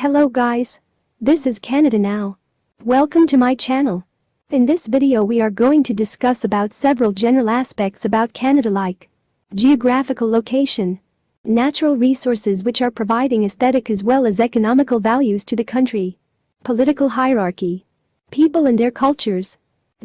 Hello guys. This is Canada Now. Welcome to my channel. In this video we are going to discuss about several general aspects about Canada like geographical location, natural resources which are providing aesthetic as well as economical values to the country, political hierarchy, people and their cultures,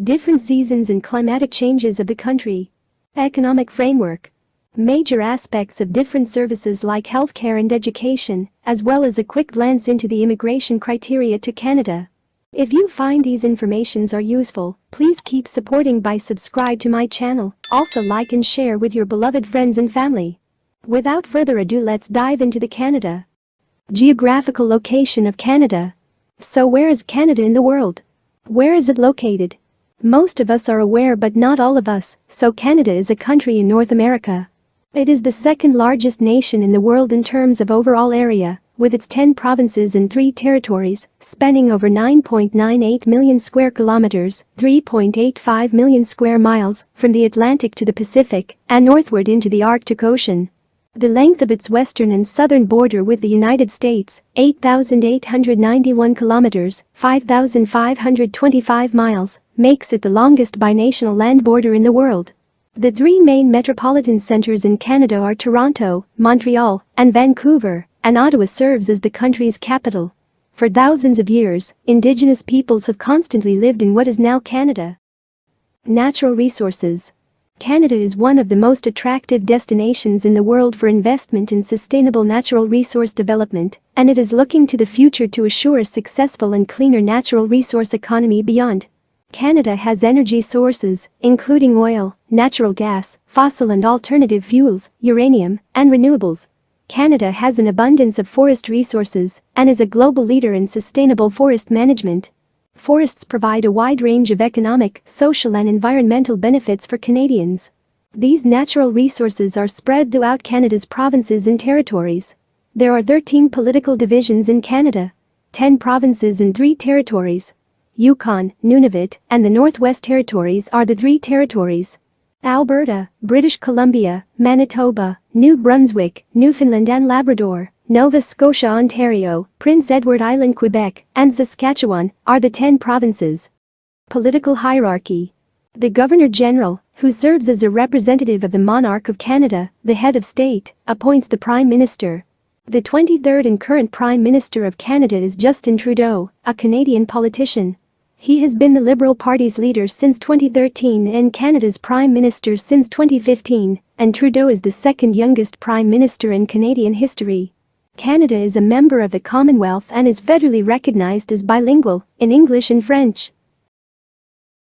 different seasons and climatic changes of the country, economic framework, major aspects of different services like healthcare and education, as well as a quick glance into the immigration criteria to Canada. If you find these informations are useful, please keep supporting by subscribe to my channel, also like and share with your beloved friends and family. Without further ado, let's dive into the Canada. Geographical location of Canada. So where is Canada in the world? Where is it located? Most of us are aware but not all of us, so Canada is a country in North America. It is the second largest nation in the world in terms of overall area, with its 10 provinces and 3 territories, spanning over 9.98 million square kilometers, 3.85 million square miles, from the Atlantic to the Pacific, and northward into the Arctic Ocean. The length of its western and southern border with the United States, 8,891 kilometers, 5,525 miles, makes it the longest binational land border in the world. The 3 main metropolitan centers in Canada are Toronto, Montreal, and Vancouver, and Ottawa serves as the country's capital. For thousands of years, Indigenous peoples have constantly lived in what is now Canada. Natural resources. Canada is one of the most attractive destinations in the world for investment in sustainable natural resource development, and it is looking to the future to assure a successful and cleaner natural resource economy beyond. Canada has energy sources, including oil, natural gas, fossil and alternative fuels, uranium, and renewables. Canada has an abundance of forest resources and is a global leader in sustainable forest management. Forests provide a wide range of economic, social and environmental benefits for Canadians. These natural resources are spread throughout Canada's provinces and territories. There are 13 political divisions in Canada, 10 provinces and 3 territories. Yukon, Nunavut, and the Northwest Territories are the 3 territories. Alberta, British Columbia, Manitoba, New Brunswick, Newfoundland and Labrador, Nova Scotia, Ontario, Prince Edward Island, Quebec, and Saskatchewan are the 10 provinces. Political hierarchy. The Governor-General, who serves as a representative of the monarch of Canada, the head of state, appoints the Prime Minister. The 23rd and current Prime Minister of Canada is Justin Trudeau, a Canadian politician. He has been the Liberal Party's leader since 2013 and Canada's Prime Minister since 2015, and Trudeau is the second youngest Prime Minister in Canadian history. Canada is a member of the Commonwealth and is federally recognized as bilingual in English and French.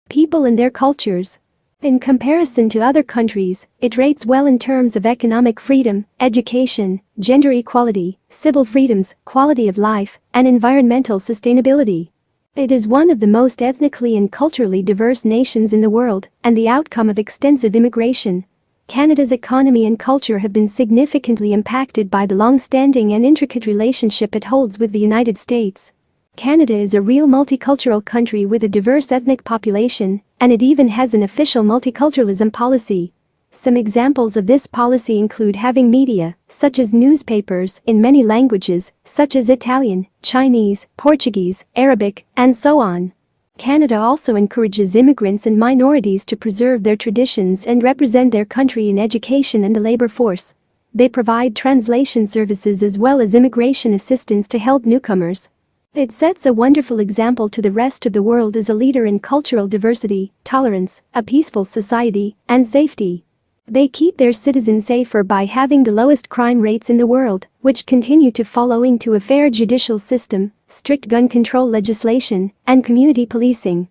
People and their cultures. In comparison to other countries, it rates well in terms of economic freedom, education, gender equality, civil freedoms, quality of life, and environmental sustainability. It is one of the most ethnically and culturally diverse nations in the world, and the outcome of extensive immigration. Canada's economy and culture have been significantly impacted by the long-standing and intricate relationship it holds with the United States. Canada is a real multicultural country with a diverse ethnic population, and it even has an official multiculturalism policy. Some examples of this policy include having media, such as newspapers, in many languages, such as Italian, Chinese, Portuguese, Arabic, and so on. Canada also encourages immigrants and minorities to preserve their traditions and represent their country in education and the labor force. They provide translation services as well as immigration assistance to help newcomers. It sets a wonderful example to the rest of the world as a leader in cultural diversity, tolerance, a peaceful society, and safety. They keep their citizens safer by having the lowest crime rates in the world, which continue to fall owing to a fair judicial system, strict gun control legislation, and community policing.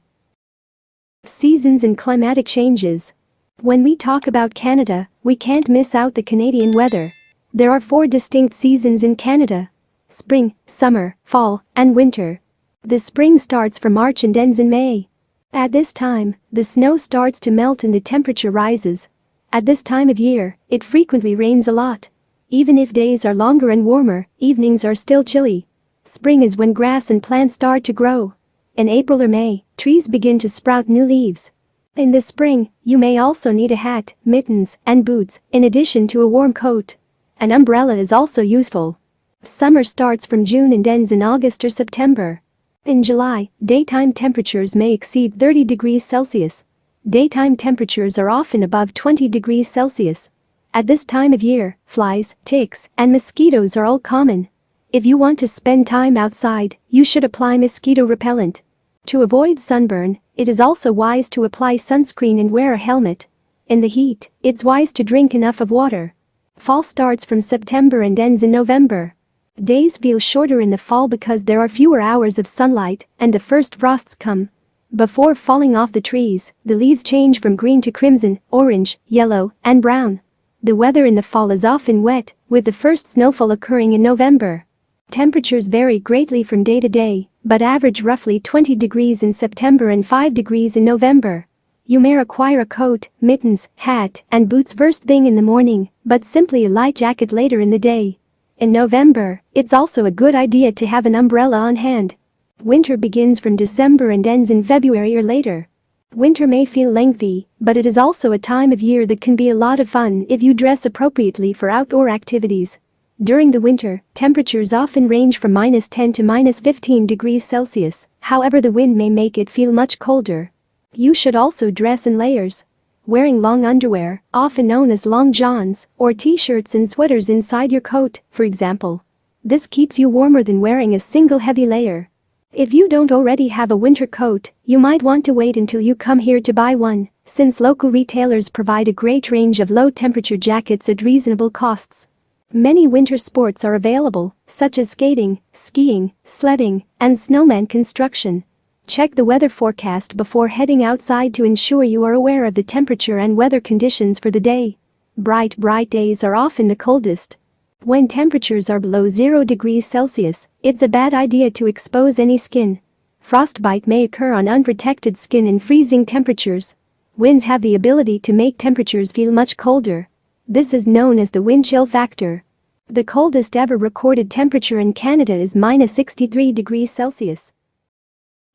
Seasons and climatic changes. When we talk about Canada, we can't miss out the Canadian weather. There are 4 distinct seasons in Canada: spring, summer, fall, and winter. The spring starts from March and ends in May. At this time, the snow starts to melt and the temperature rises. At this time of year, it frequently rains a lot. Even if days are longer and warmer, evenings are still chilly. Spring is when grass and plants start to grow. In April or May, trees begin to sprout new leaves. In the spring, you may also need a hat, mittens, and boots, in addition to a warm coat. An umbrella is also useful. Summer starts from June and ends in August or September. In July, daytime temperatures may exceed 30 degrees Celsius. Daytime temperatures are often above 20 degrees Celsius. At this time of year, flies, ticks, and mosquitoes are all common. If you want to spend time outside, you should apply mosquito repellent. To avoid sunburn, it is also wise to apply sunscreen and wear a helmet. In the heat, it's wise to drink enough of water. Fall starts from September and ends in November. Days feel shorter in the fall because there are fewer hours of sunlight and the first frosts come. Before falling off the trees, the leaves change from green to crimson, orange, yellow, and brown. The weather in the fall is often wet, with the first snowfall occurring in November. Temperatures vary greatly from day to day, but average roughly 20 degrees in September and 5 degrees in November. You may require a coat, mittens, hat, and boots first thing in the morning, but simply a light jacket later in the day. In November, it's also a good idea to have an umbrella on hand. Winter begins from December and ends in February or later. Winter may feel lengthy, but it is also a time of year that can be a lot of fun if you dress appropriately for outdoor activities. During the winter, temperatures often range from -10 to -15 degrees Celsius, however the wind may make it feel much colder. You should also dress in layers. Wearing long underwear, often known as long johns, or t-shirts and sweaters inside your coat, for example. This keeps you warmer than wearing a single heavy layer. If you don't already have a winter coat, you might want to wait until you come here to buy one, since local retailers provide a great range of low-temperature jackets at reasonable costs. Many winter sports are available, such as skating, skiing, sledding, and snowman construction. Check the weather forecast before heading outside to ensure you are aware of the temperature and weather conditions for the day. Bright days are often the coldest. When temperatures are below 0 degrees Celsius, it's a bad idea to expose any skin. Frostbite may occur on unprotected skin in freezing temperatures. Winds have the ability to make temperatures feel much colder. This is known as the wind chill factor. The coldest ever recorded temperature in Canada is -63 degrees Celsius.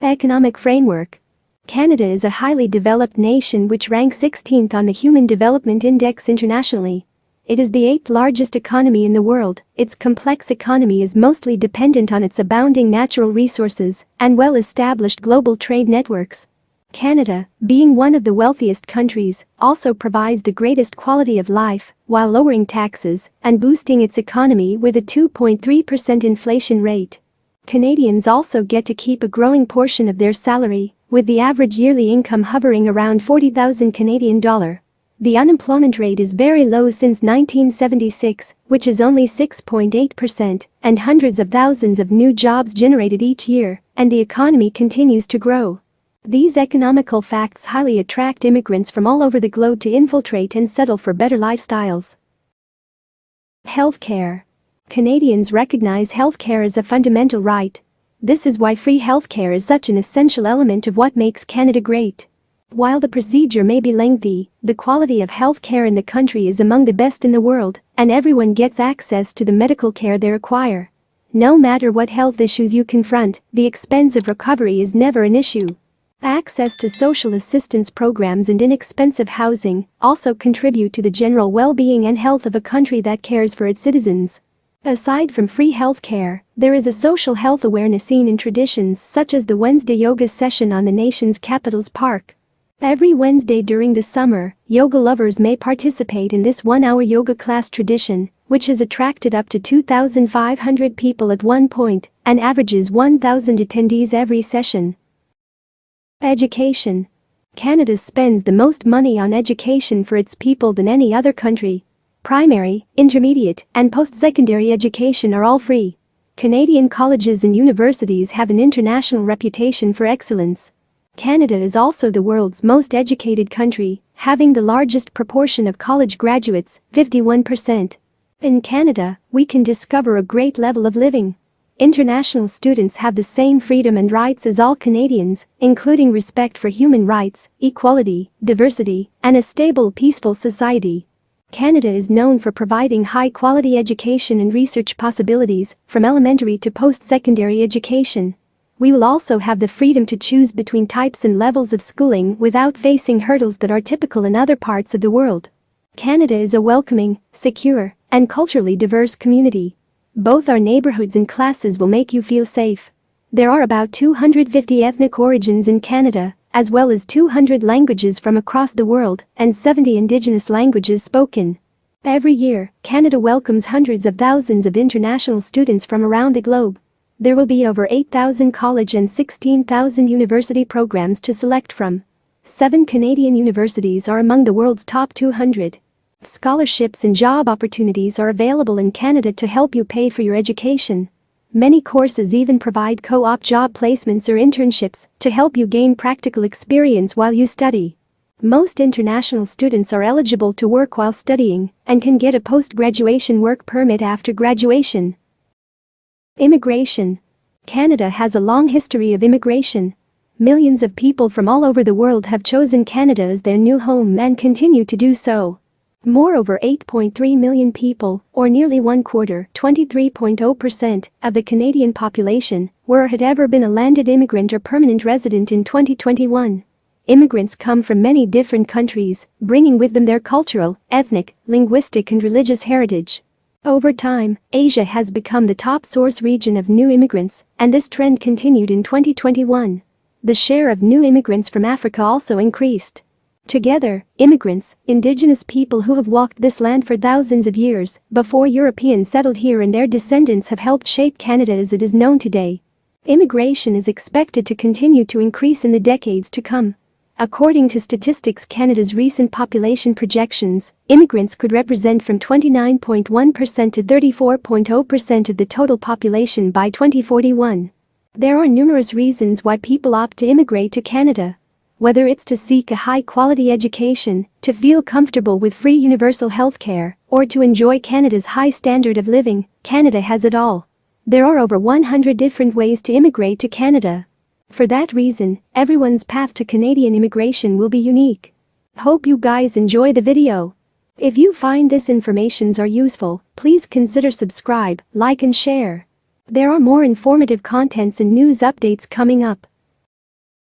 Economic framework. Canada is a highly developed nation which ranks 16th on the Human Development Index internationally. It is the 8th largest economy in the world. Its complex economy is mostly dependent on its abounding natural resources and well-established global trade networks. Canada, being one of the wealthiest countries, also provides the greatest quality of life while lowering taxes and boosting its economy with a 2.3% inflation rate. Canadians also get to keep a growing portion of their salary, with the average yearly income hovering around 40,000 Canadian dollar. The unemployment rate is very low since 1976, which is only 6.8%, and hundreds of thousands of new jobs generated each year, and the economy continues to grow. These economical facts highly attract immigrants from all over the globe to infiltrate and settle for better lifestyles. Healthcare. Canadians recognize healthcare as a fundamental right. This is why free healthcare is such an essential element of what makes Canada great. While the procedure may be lengthy, the quality of healthcare in the country is among the best in the world, and everyone gets access to the medical care they require. No matter what health issues you confront, the expense of recovery is never an issue. Access to social assistance programs and inexpensive housing also contribute to the general well-being and health of a country that cares for its citizens. Aside from free healthcare, there is a social health awareness seen in traditions such as the Wednesday yoga session on the nation's capital's park. Every Wednesday during the summer, yoga lovers may participate in this one-hour yoga class tradition, which has attracted up to 2,500 people at one point and averages 1,000 attendees every session. Education. Canada spends the most money on education for its people than any other country. Primary, intermediate, and post-secondary education are all free. Canadian colleges and universities have an international reputation for excellence. Canada is also the world's most educated country, having the largest proportion of college graduates, 51%. In Canada, we can discover a great level of living. International students have the same freedom and rights as all Canadians, including respect for human rights, equality, diversity, and a stable, peaceful society. Canada is known for providing high-quality education and research possibilities, from elementary to post-secondary education. We will also have the freedom to choose between types and levels of schooling without facing hurdles that are typical in other parts of the world. Canada is a welcoming, secure, and culturally diverse community. Both our neighborhoods and classes will make you feel safe. There are about 250 ethnic origins in Canada, as well as 200 languages from across the world and 70 Indigenous languages spoken. Every year, Canada welcomes hundreds of thousands of international students from around the globe. There will be over 8,000 college and 16,000 university programs to select from. 7 Canadian universities are among the world's top 200. Scholarships and job opportunities are available in Canada to help you pay for your education. Many courses even provide co-op job placements or internships to help you gain practical experience while you study. Most international students are eligible to work while studying and can get a post-graduation work permit after graduation. Immigration. Canada has a long history of immigration. Millions of people from all over the world have chosen Canada as their new home and continue to do so. Moreover, 8.3 million people, or nearly one quarter, 23.0% of the Canadian population, were or had ever been a landed immigrant or permanent resident in 2021. Immigrants come from many different countries, bringing with them their cultural, ethnic, linguistic and religious heritage. Over time, Asia has become the top source region of new immigrants, and this trend continued in 2021. The share of new immigrants from Africa also increased. Together, immigrants, Indigenous people who have walked this land for thousands of years before Europeans settled here, and their descendants have helped shape Canada as it is known today. Immigration is expected to continue to increase in the decades to come. According to Statistics Canada's recent population projections, immigrants could represent from 29.1% to 34.0% of the total population by 2041. There are numerous reasons why people opt to immigrate to Canada. Whether it's to seek a high-quality education, to feel comfortable with free universal health care, or to enjoy Canada's high standard of living, Canada has it all. There are over 100 different ways to immigrate to Canada. For that reason, everyone's path to Canadian immigration will be unique. Hope you guys enjoy the video. If you find this information are useful, please consider subscribe, like and share. There are more informative contents and news updates coming up.